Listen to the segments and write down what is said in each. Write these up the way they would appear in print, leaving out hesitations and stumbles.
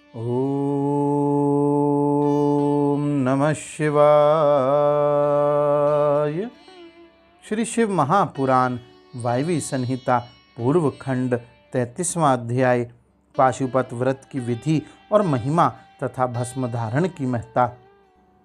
ओम नमः शिवाय। श्री शिव महापुराण वायवी संहिता पूर्व खंड 33वां अध्याय पाशुपत व्रत की विधि और महिमा तथा भस्म धारण की महत्ता।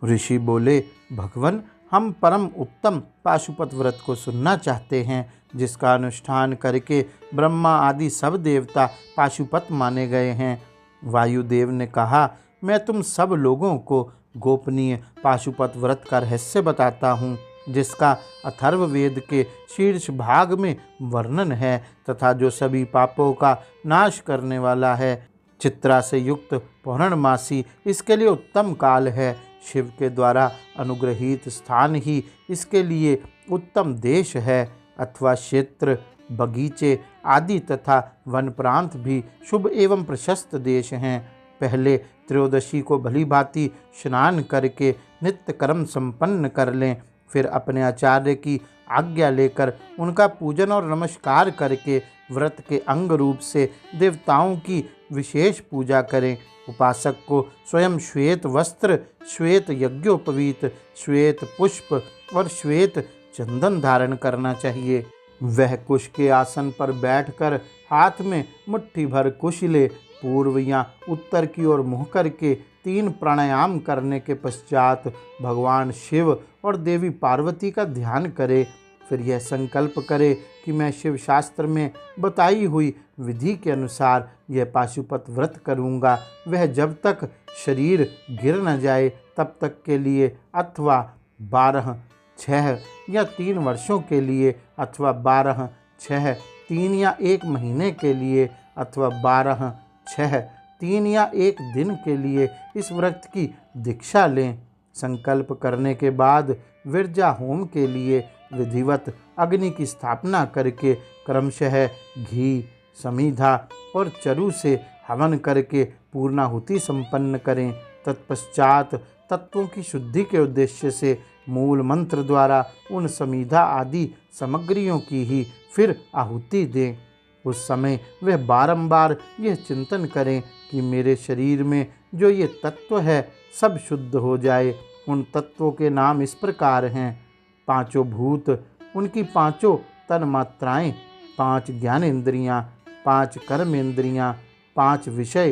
ऋषि बोले, भगवन, हम परम उत्तम पाशुपत व्रत को सुनना चाहते हैं, जिसका अनुष्ठान करके ब्रह्मा आदि सब देवता पाशुपत माने गए हैं। वायुदेव ने कहा, मैं तुम सब लोगों को गोपनीय पाशुपत व्रत का रहस्य बताता हूँ, जिसका अथर्ववेद के शीर्ष भाग में वर्णन है तथा जो सभी पापों का नाश करने वाला है। चित्रा से युक्त पौर्णमासी इसके लिए उत्तम काल है। शिव के द्वारा अनुग्रहित स्थान ही इसके लिए उत्तम देश है, अथवा क्षेत्र, बगीचे आदि तथा वन प्रांत भी शुभ एवं प्रशस्त देश हैं। पहले त्रयोदशी को भली भांति स्नान करके नित्य कर्म संपन्न कर लें, फिर अपने आचार्य की आज्ञा लेकर उनका पूजन और नमस्कार करके व्रत के अंग रूप से देवताओं की विशेष पूजा करें। उपासक को स्वयं श्वेत वस्त्र, श्वेत यज्ञोपवीत, श्वेत पुष्प और श्वेत चंदन धारण करना चाहिए। वह कुश के आसन पर बैठकर हाथ में मुट्ठी भर कुश ले पूर्व या उत्तर की ओर मुँह करके 3 प्राणायाम करने के पश्चात भगवान शिव और देवी पार्वती का ध्यान करे। फिर यह संकल्प करे कि मैं शिव शास्त्र में बताई हुई विधि के अनुसार यह पाशुपत व्रत करूँगा। वह जब तक शरीर गिर न जाए तब तक के लिए, अथवा 12, 6 या 3 वर्षों के लिए, अथवा 12, 6, 3 या 1 महीने के लिए, अथवा 12, 6, 3 या 1 दिन के लिए इस व्रत की दीक्षा लें। संकल्प करने के बाद विरजा होम के लिए विधिवत अग्नि की स्थापना करके क्रमशः घी, समीधा और चरु से हवन करके पूर्णाहुति संपन्न करें। तत्पश्चात तत्वों की शुद्धि के उद्देश्य से मूल मंत्र द्वारा उन समीधा आदि सामग्रियों की ही फिर आहुति दें। उस समय वह बारंबार यह चिंतन करें कि मेरे शरीर में जो ये तत्व है सब शुद्ध हो जाए। उन तत्वों के नाम इस प्रकार हैं: 5 भूत, उनकी 5 तन्मात्राएं, 5 ज्ञानेंद्रियां, 5 कर्मेंद्रियां, 5 विषय,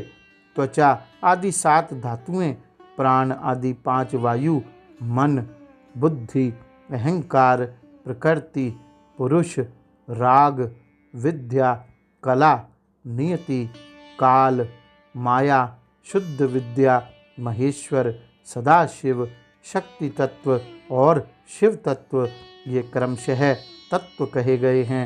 त्वचा आदि 7 धातुएं, प्राण आदि 5 वायु, मन, बुद्धि, अहंकार, प्रकृति, पुरुष, राग, विद्या, कला, नियति, काल, माया, शुद्ध विद्या, महेश्वर, सदाशिव, शक्ति तत्व और शिव तत्व, ये क्रमशः तत्व कहे गए हैं।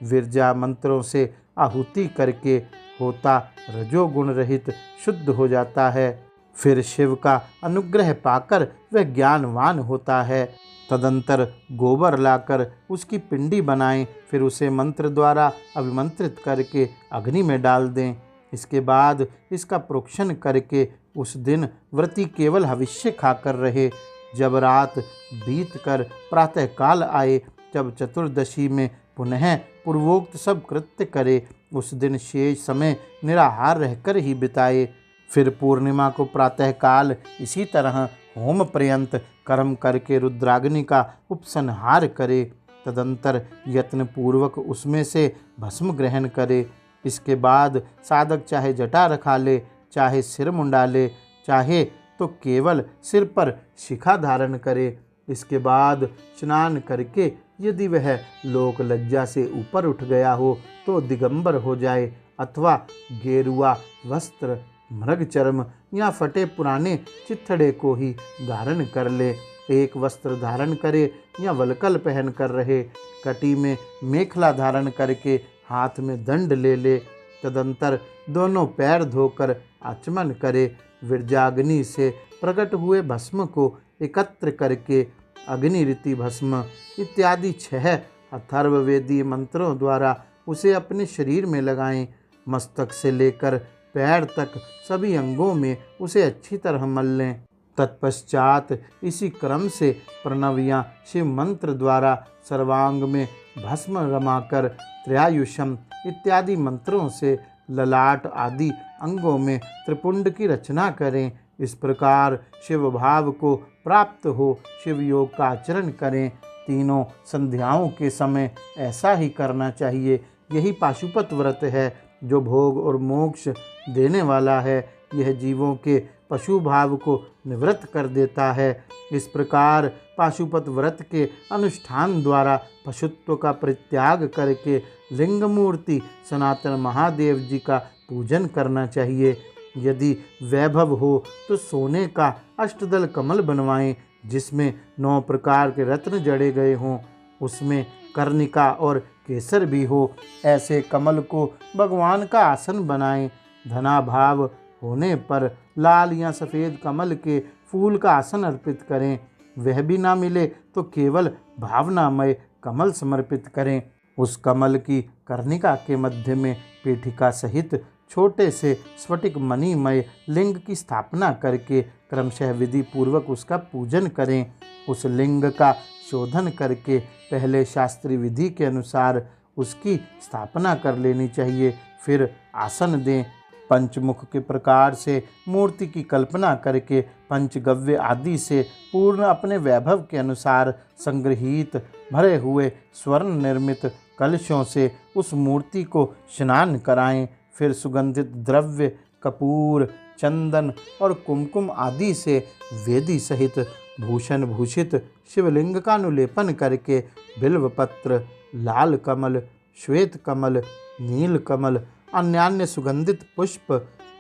विरजा मंत्रों से आहुति करके होता रजोगुण रहित शुद्ध हो जाता है। फिर शिव का अनुग्रह पाकर वह ज्ञानवान होता है। तदंतर गोबर लाकर उसकी पिंडी बनाएं, फिर उसे मंत्र द्वारा अभिमंत्रित करके अग्नि में डाल दें। इसके बाद इसका प्रोक्षण करके उस दिन व्रती केवल हविष्य खाकर रहे। जब रात बीतकर प्रातःकाल आए, जब चतुर्दशी में पुनः पूर्वोक्त सब कृत्य करे, उस दिन शेष समय निराहार रहकर ही बिताए। फिर पूर्णिमा को प्रातःकाल इसी तरह होम पर्यंत कर्म करके रुद्राग्नि का उपसंहार करे। तदंतर यत्न पूर्वक उसमें से भस्म ग्रहण करे। इसके बाद साधक चाहे जटा रखा ले, चाहे सिर मुंडा ले, चाहे तो केवल सिर पर शिखा धारण करे। इसके बाद स्नान करके यदि वह लोक लज्जा से ऊपर उठ गया हो तो दिगंबर हो जाए, अथवा गेरुआ वस्त्र, मृग चर्म या फटे पुराने चिथड़े को ही धारण कर ले। एक वस्त्र धारण करे या वलकल पहन कर रहे। कटी में मेखला धारण करके हाथ में दंड ले ले। तदंतर दोनों पैर धोकर आचमन करे। विरजाग्नि से प्रकट हुए भस्म को एकत्र करके अग्नि रीति भस्म इत्यादि 6 अथर्ववेदीय मंत्रों द्वारा उसे अपने शरीर में लगाएं। मस्तक से लेकर पैर तक सभी अंगों में उसे अच्छी तरह मल लें। तत्पश्चात इसी क्रम से प्रणव या शिव मंत्र द्वारा सर्वांग में भस्म रमाकर त्रयायुषम इत्यादि मंत्रों से ललाट आदि अंगों में त्रिपुंड की रचना करें। इस प्रकार शिव भाव को प्राप्त हो शिव योग का आचरण करें। तीनों संध्याओं के समय ऐसा ही करना चाहिए। यही पाशुपत व्रत है जो भोग और मोक्ष देने वाला है। यह जीवों के पशु भाव को निवृत्त कर देता है। इस प्रकार पाशुपत व्रत के अनुष्ठान द्वारा पशुत्व का परित्याग करके लिंग मूर्ति सनातन महादेव जी का पूजन करना चाहिए। यदि वैभव हो तो सोने का अष्टदल कमल बनवाएं जिसमें 9 प्रकार के रत्न जड़े गए हों, उसमें कर्णिका और केसर भी हो। ऐसे कमल को भगवान का आसन बनाएं। धनाभाव होने पर लाल या सफ़ेद कमल के फूल का आसन अर्पित करें। वह भी ना मिले तो केवल भावनामय कमल समर्पित करें। उस कमल की कर्णिका के मध्य में पीठिका सहित छोटे से स्फटिक मणिमय लिंग की स्थापना करके क्रमशः विधि पूर्वक उसका पूजन करें। उस लिंग का शोधन करके पहले शास्त्रीय विधि के अनुसार उसकी स्थापना कर लेनी चाहिए। फिर आसन दें। पंचमुख के प्रकार से मूर्ति की कल्पना करके पंचगव्य आदि से पूर्ण अपने वैभव के अनुसार संग्रहित भरे हुए स्वर्ण निर्मित कलशों से उस मूर्ति को स्नान कराएं। फिर सुगंधित द्रव्य कपूर, चंदन और कुमकुम आदि से वेदी सहित भूषण भूषित शिवलिंग का अनुलेपन करके बिल्वपत्र, लाल कमल, श्वेत कमल, नील कमल, अन्यान्य सुगंधित पुष्प,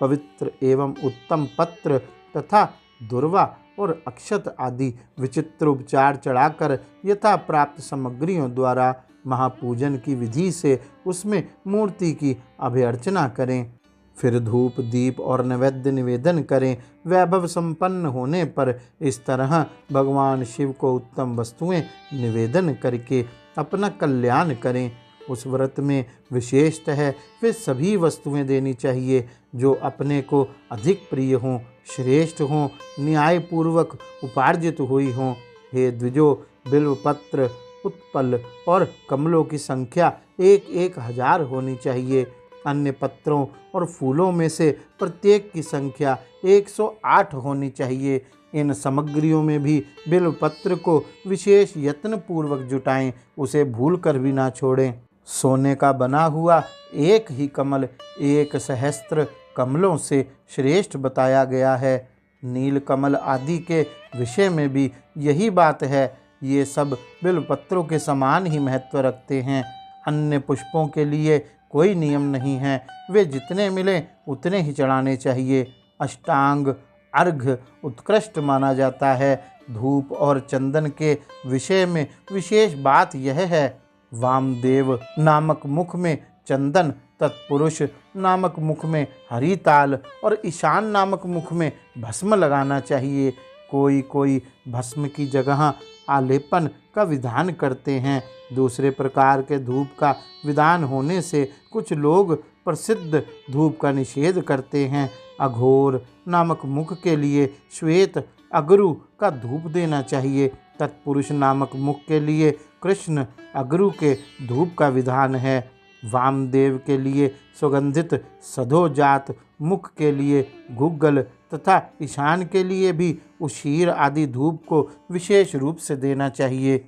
पवित्र एवं उत्तम पत्र तथा दुर्वा और अक्षत आदि विचित्र उपचार चढ़ाकर यथा प्राप्त सामग्रियों द्वारा महापूजन की विधि से उसमें मूर्ति की अभिअर्चना करें। फिर धूप दीप और नैवेद्य निवेदन करें। वैभव संपन्न होने पर इस तरह भगवान शिव को उत्तम वस्तुएं निवेदन करके अपना कल्याण करें। उस व्रत में विशेषतः वे सभी वस्तुएं देनी चाहिए जो अपने को अधिक प्रिय हों, श्रेष्ठ हों, न्यायपूर्वक उपार्जित हुई हों। हे द्विजो, बिल्वपत्र, उत्पल और कमलों की संख्या 1,000 होनी चाहिए। अन्य पत्रों और फूलों में से प्रत्येक की संख्या 108 होनी चाहिए। इन सामग्रियों में भी बिल्वपत्र को विशेष यत्न पूर्वक जुटाएं, उसे भूलकर भी ना छोड़ें। सोने का बना हुआ एक ही कमल 1,000 कमलों से श्रेष्ठ बताया गया है। नील कमल आदि के विषय में भी यही बात है। ये सब बिल्वपत्रों के समान ही महत्व रखते हैं। अन्य पुष्पों के लिए कोई नियम नहीं है, वे जितने मिले उतने ही चढ़ाने चाहिए। अष्टांग अर्घ्य उत्कृष्ट माना जाता है। धूप और चंदन के विषय में विशेष बात यह है, वामदेव नामक मुख में चंदन, तत्पुरुष नामक मुख में हरिताल और ईशान नामक मुख में भस्म लगाना चाहिए। कोई भस्म की जगह आलेपन का विधान करते हैं। दूसरे प्रकार के धूप का विधान होने से कुछ लोग प्रसिद्ध धूप का निषेध करते हैं। अघोर नामक मुख के लिए श्वेत अगरु का धूप देना चाहिए। तत्पुरुष नामक मुख के लिए कृष्ण अगरु के धूप का विधान है। वामदेव के लिए सुगंधित सधोजात, मुख के लिए गुग्गल तथा ईशान के लिए भी उशीर आदि धूप को विशेष रूप से देना चाहिए।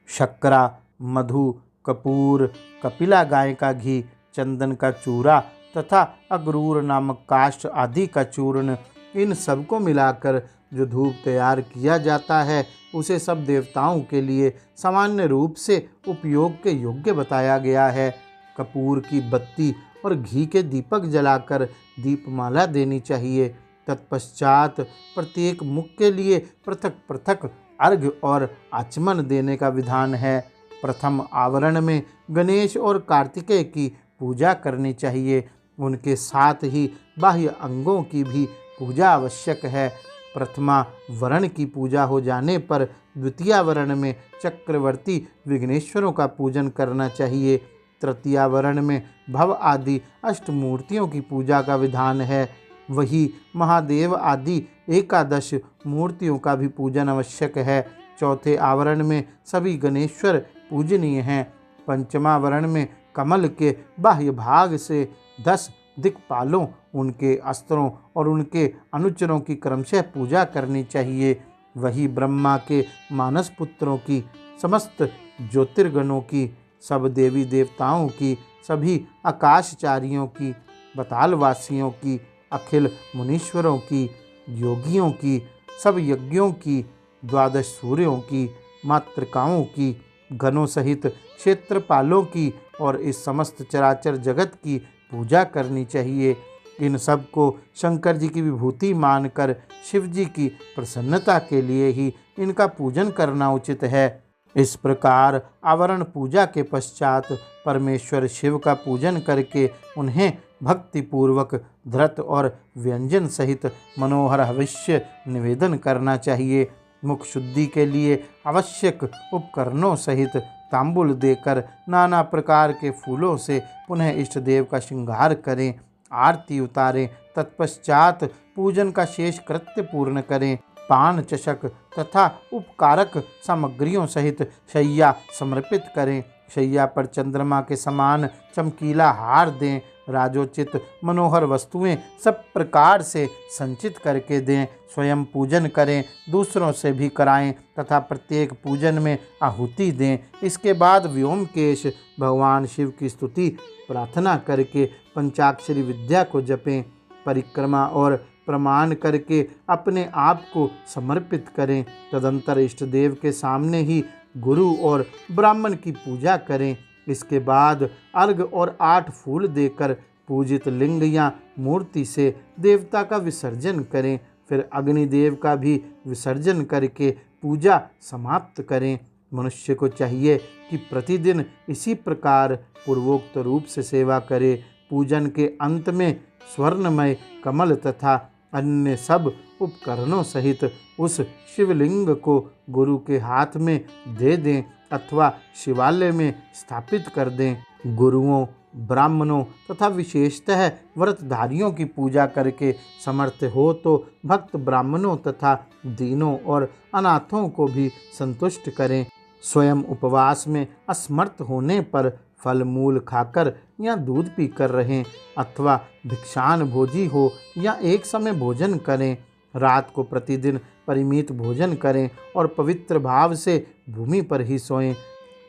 शक्करा, मधु, कपूर, कपिला गाय का घी, चंदन का चूरा तथा अगरूर नामक काष्ठ आदि का चूर्ण, इन सब को मिलाकर जो धूप तैयार किया जाता है उसे सब देवताओं के लिए सामान्य रूप से उपयोग के योग्य बताया गया है। कपूर की बत्ती और घी के दीपक जलाकर दीपमाला देनी चाहिए। तत्पश्चात प्रत्येक मुख के लिए पृथक पृथक अर्घ्य और आचमन देने का विधान है। प्रथम आवरण में गणेश और कार्तिकेय की पूजा करनी चाहिए। उनके साथ ही बाह्य अंगों की भी पूजा आवश्यक है। प्रथमा वर्ण की पूजा हो जाने पर द्वितीय वर्ण में चक्रवर्ती विघ्नेश्वरों का पूजन करना चाहिए। तृतीय वर्ण में भव आदि अष्टमूर्तियों की पूजा का विधान है। वही महादेव आदि 11 मूर्तियों का भी पूजन आवश्यक है। चौथे आवरण में सभी गणेश्वर पूजनीय हैं। पंचमा वर्ण में कमल के बाह्य भाग से 10 दिक्पालों, उनके अस्त्रों और उनके अनुचरों की क्रमशः पूजा करनी चाहिए। वही ब्रह्मा के मानस पुत्रों की, समस्त ज्योतिर्गणों की, सब देवी देवताओं की, सभी आकाशचारियों की, बतालवासियों की, अखिल मुनीश्वरों की, योगियों की, सब यज्ञों की, द्वादश सूर्यों की, मातृकाओं की, गणों सहित क्षेत्रपालों की और इस समस्त चराचर जगत की पूजा करनी चाहिए। इन सब को शंकर जी की विभूति मानकर शिव जी की प्रसन्नता के लिए ही इनका पूजन करना उचित है। इस प्रकार आवरण पूजा के पश्चात परमेश्वर शिव का पूजन करके उन्हें भक्तिपूर्वक धृत और व्यंजन सहित मनोहर हविष्य निवेदन करना चाहिए। मुख शुद्धि के लिए आवश्यक उपकरणों सहित तांबुल देकर नाना प्रकार के फूलों से पुनः इष्ट देव का श्रृंगार करें, आरती उतारें। तत्पश्चात पूजन का शेष कृत्य पूर्ण करें। पान चषक तथा उपकारक सामग्रियों सहित शैया समर्पित करें। शैया पर चंद्रमा के समान चमकीला हार दें। राजोचित मनोहर वस्तुएं सब प्रकार से संचित करके दें। स्वयं पूजन करें, दूसरों से भी कराएं तथा प्रत्येक पूजन में आहुति दें। इसके बाद व्योमकेश भगवान शिव की स्तुति प्रार्थना करके पंचाक्षरी विद्या को जपें। परिक्रमा और प्रमाण करके अपने आप को समर्पित करें। तदंतर इष्ट देव के सामने ही गुरु और ब्राह्मण की पूजा करें। इसके बाद अर्घ और 8 फूल देकर पूजित लिंग या मूर्ति से देवता का विसर्जन करें। फिर अग्निदेव का भी विसर्जन करके पूजा समाप्त करें। मनुष्य को चाहिए कि प्रतिदिन इसी प्रकार पूर्वोक्त रूप से सेवा करे। पूजन के अंत में स्वर्णमय कमल तथा अन्य सब उपकरणों सहित उस शिवलिंग को गुरु के हाथ में दे दें अथवा शिवालय में स्थापित कर दें। गुरुओं, ब्राह्मणों तथा विशेषतः व्रतधारियों की पूजा करके समर्थ हो तो भक्त ब्राह्मणों तथा दीनों और अनाथों को भी संतुष्ट करें। स्वयं उपवास में असमर्थ होने पर फल मूल खाकर या दूध पीकर रहें अथवा भिक्षान भोजी हो या एक समय भोजन करें। रात को प्रतिदिन परिमित भोजन करें और पवित्र भाव से भूमि पर ही सोएं।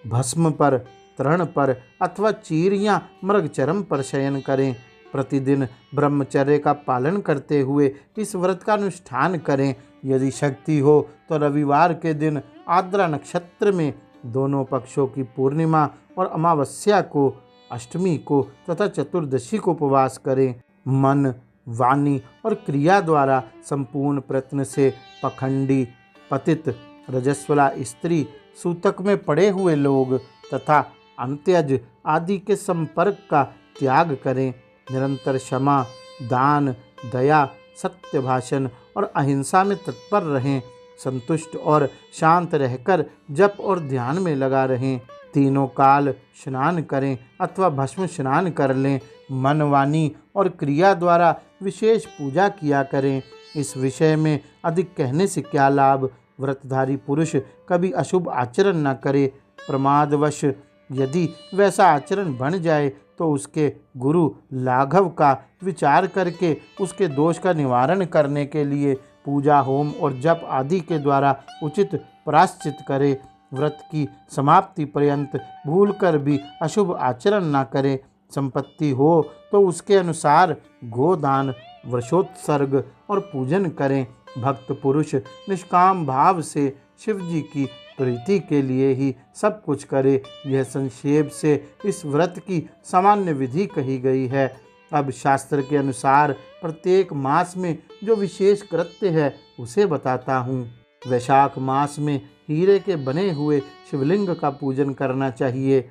भस्म पर, तृण पर अथवा चीर या मृगचरम पर शयन करें। प्रतिदिन ब्रह्मचर्य का पालन करते हुए इस व्रत का अनुष्ठान करें। यदि शक्ति हो तो रविवार के दिन आद्रा नक्षत्र में दोनों पक्षों की पूर्णिमा और अमावस्या को, अष्टमी को तथा चतुर्दशी को उपवास करें। मन, वाणी और क्रिया द्वारा संपूर्ण प्रयत्न से पखंडी, पतित, रजस्वला स्त्री, सूतक में पड़े हुए लोग तथा अंत्यज आदि के संपर्क का त्याग करें। निरंतर क्षमा, दान, दया, सत्य भाषण और अहिंसा में तत्पर रहें। संतुष्ट और शांत रहकर जप और ध्यान में लगा रहें। तीनों काल स्नान करें अथवा भस्म स्नान कर लें। मन, वाणी और क्रिया द्वारा विशेष पूजा किया करें। इस विषय में अधिक कहने से क्या लाभ। व्रतधारी पुरुष कभी अशुभ आचरण न करे। प्रमादवश यदि वैसा आचरण बन जाए तो उसके गुरु लाघव का विचार करके उसके दोष का निवारण करने के लिए पूजा, होम और जप आदि के द्वारा उचित प्रायश्चित करे। व्रत की समाप्ति पर्यंत भूलकर भी अशुभ आचरण न करे। संपत्ति हो तो उसके अनुसार गोदान, वृषोत्सर्ग और पूजन करें। भक्त पुरुष निष्काम भाव से शिव जी की प्रीति के लिए ही सब कुछ करे। यह संक्षेप से इस व्रत की सामान्य विधि कही गई है। अब शास्त्र के अनुसार प्रत्येक मास में जो विशेष कृत्य है उसे बताता हूँ। वैशाख मास में हीरे के बने हुए शिवलिंग का पूजन करना चाहिए।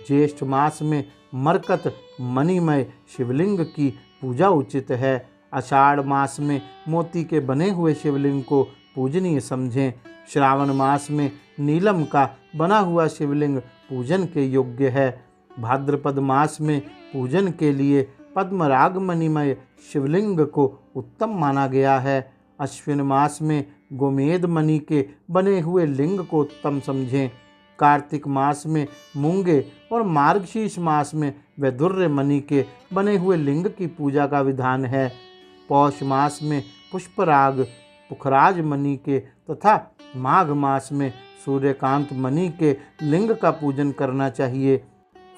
ज्येष्ठ मास में मरकत मणिमय शिवलिंग की पूजा उचित है। आषाढ़ मास में मोती के बने हुए शिवलिंग को पूजनीय समझें। श्रावण मास में नीलम का बना हुआ शिवलिंग पूजन के योग्य है। भाद्रपद मास में पूजन के लिए पद्मराग मणिमय शिवलिंग को उत्तम माना गया है। अश्विन मास में गोमेद मणि के बने हुए लिंग को उत्तम समझें। कार्तिक मास में मूंगे और मार्गशीर्ष मास में वैदुर्य मणि के बने हुए लिंग की पूजा का विधान है। पौष मास में पुष्पराग पुखराज मणि के तथा माघ मास में सूर्यकांत मणि के लिंग का पूजन करना चाहिए।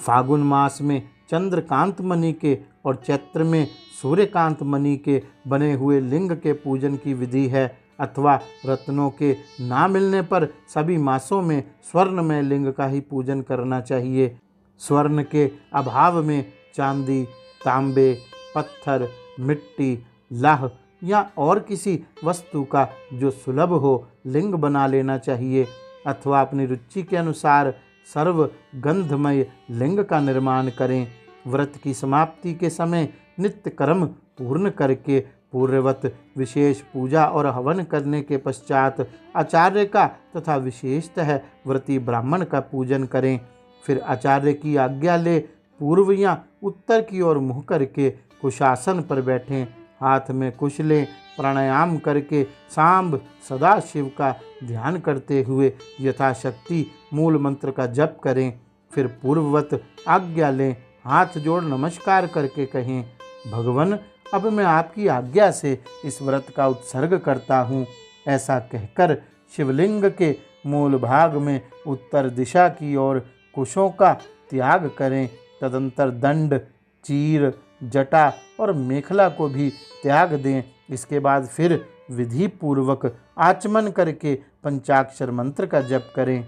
फागुन मास में चंद्रकांत मणि के और चैत्र में सूर्यकांत मणि के बने हुए लिंग के पूजन की विधि है, अथवा रत्नों के ना मिलने पर सभी मासों में स्वर्ण में लिंग का ही पूजन करना चाहिए। स्वर्ण के अभाव में चांदी, तांबे, पत्थर, मिट्टी, लाह या और किसी वस्तु का जो सुलभ हो लिंग बना लेना चाहिए, अथवा अपनी रुचि के अनुसार सर्व गंधमय लिंग का निर्माण करें। व्रत की समाप्ति के समय नित्य कर्म पूर्ण करके पूर्ववत विशेष पूजा और हवन करने के पश्चात आचार्य का तथा विशेषतः व्रती ब्राह्मण का पूजन करें। फिर आचार्य की आज्ञा ले पूर्व या उत्तर की ओर मुँह करके कुशासन पर बैठें। हाथ में कुश लें। प्राणायाम करके सांब सदाशिव का ध्यान करते हुए यथाशक्ति मूल मंत्र का जप करें। फिर पूर्ववत आज्ञा लें। हाथ जोड़ नमस्कार करके कहें, भगवान अब मैं आपकी आज्ञा से इस व्रत का उत्सर्ग करता हूँ। ऐसा कहकर शिवलिंग के मूल भाग में उत्तर दिशा की ओर कुशों का त्याग करें। तदंतर दंड, चीर, जटा और मेखला को भी त्याग दें। इसके बाद फिर विधि पूर्वक आचमन करके पंचाक्षर मंत्र का जप करें।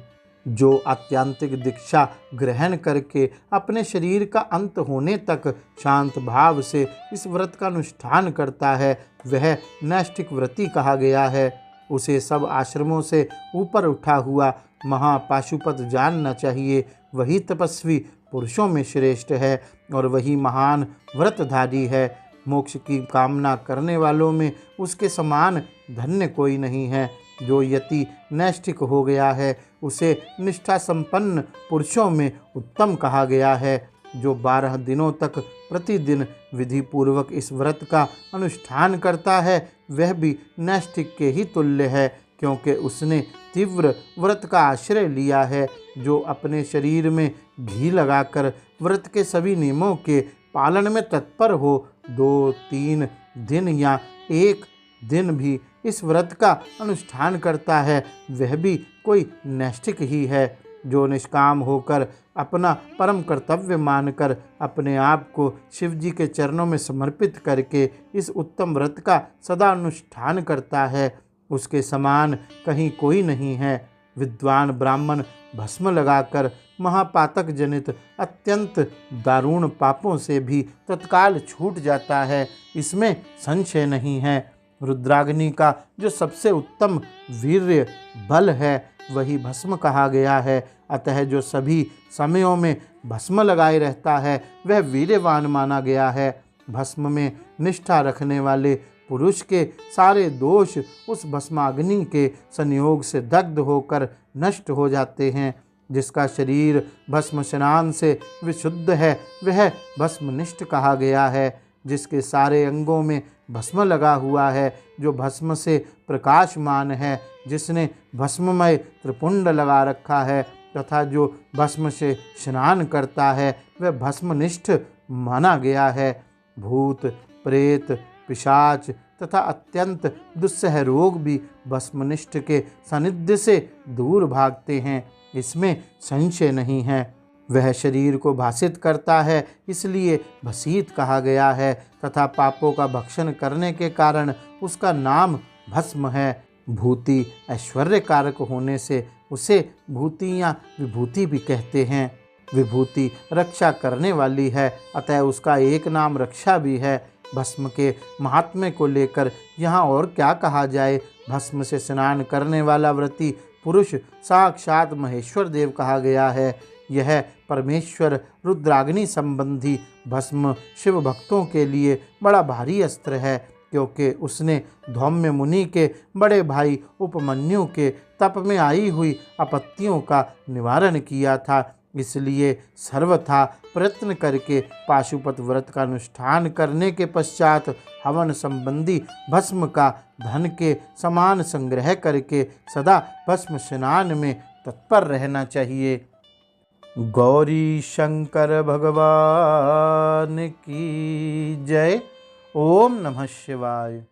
जो आत्यांतिक दीक्षा ग्रहण करके अपने शरीर का अंत होने तक शांत भाव से इस व्रत का अनुष्ठान करता है वह नैष्ठिक व्रती कहा गया है। उसे सब आश्रमों से ऊपर उठा हुआ महापाशुपत जानना चाहिए। वही तपस्वी पुरुषों में श्रेष्ठ है और वही महान व्रतधारी है। मोक्ष की कामना करने वालों में उसके समान धन्य कोई नहीं है। जो यति नैष्ठिक हो गया है उसे निष्ठा संपन्न पुरुषों में उत्तम कहा गया है। जो 12 दिनों तक प्रतिदिन विधि पूर्वक इस व्रत का अनुष्ठान करता है वह भी नैष्ठिक के ही तुल्य है, क्योंकि उसने तीव्र व्रत का आश्रय लिया है। जो अपने शरीर में घी लगाकर व्रत के सभी नियमों के पालन में तत्पर हो, 2-3 दिन या 1 दिन भी इस व्रत का अनुष्ठान करता है वह भी कोई नैष्ठिक ही है। जो निष्काम होकर अपना परम कर्तव्य मानकर अपने आप को शिव जी के चरणों में समर्पित करके इस उत्तम व्रत का सदा अनुष्ठान करता है उसके समान कहीं कोई नहीं है। विद्वान ब्राह्मण भस्म लगाकर महापातक जनित अत्यंत दारुण पापों से भी तत्काल छूट जाता है, इसमें संशय नहीं है। रुद्राग्नि का जो सबसे उत्तम वीर्य बल है वही भस्म कहा गया है। अतः जो सभी समयों में भस्म लगाए रहता है वह वीर्यवान माना गया है। भस्म में निष्ठा रखने वाले पुरुष के सारे दोष उस भस्माग्नि के संयोग से दग्ध होकर नष्ट हो जाते हैं। जिसका शरीर भस्म स्नान से विशुद्ध है वह भस्मनिष्ठ कहा गया है। जिसके सारे अंगों में भस्म लगा हुआ है, जो भस्म से प्रकाशमान है, जिसने भस्ममय त्रिपुंड लगा रखा है तथा जो भस्म से स्नान करता है वह भस्मनिष्ठ माना गया है। भूत, प्रेत, पिशाच तथा अत्यंत दुस्सह रोग भी भस्मनिष्ठ के सानिध्य से दूर भागते हैं, इसमें संशय नहीं है। वह शरीर को भासित करता है इसलिए भसीत कहा गया है तथा पापों का भक्षण करने के कारण उसका नाम भस्म है। भूति ऐश्वर्य कारक होने से उसे भूति या विभूति भी कहते हैं। विभूति रक्षा करने वाली है, अतः उसका एक नाम रक्षा भी है। भस्म के महात्म्य को लेकर यहाँ और क्या कहा जाए। भस्म से स्नान करने वाला व्रती पुरुष साक्षात महेश्वर देव कहा गया है। यह परमेश्वर रुद्राग्नि संबंधी भस्म शिव भक्तों के लिए बड़ा भारी अस्त्र है, क्योंकि उसने धौम्य मुनि के बड़े भाई उपमन्यु के तप में आई हुई आपत्तियों का निवारण किया था। इसलिए सर्वथा प्रयत्न करके पाशुपत व्रत का अनुष्ठान करने के पश्चात हवन संबंधी भस्म का धन के समान संग्रह करके सदा भस्म स्नान में तत्पर रहना चाहिए। गौरी शंकर भगवान की जय। ओम नमः शिवाय।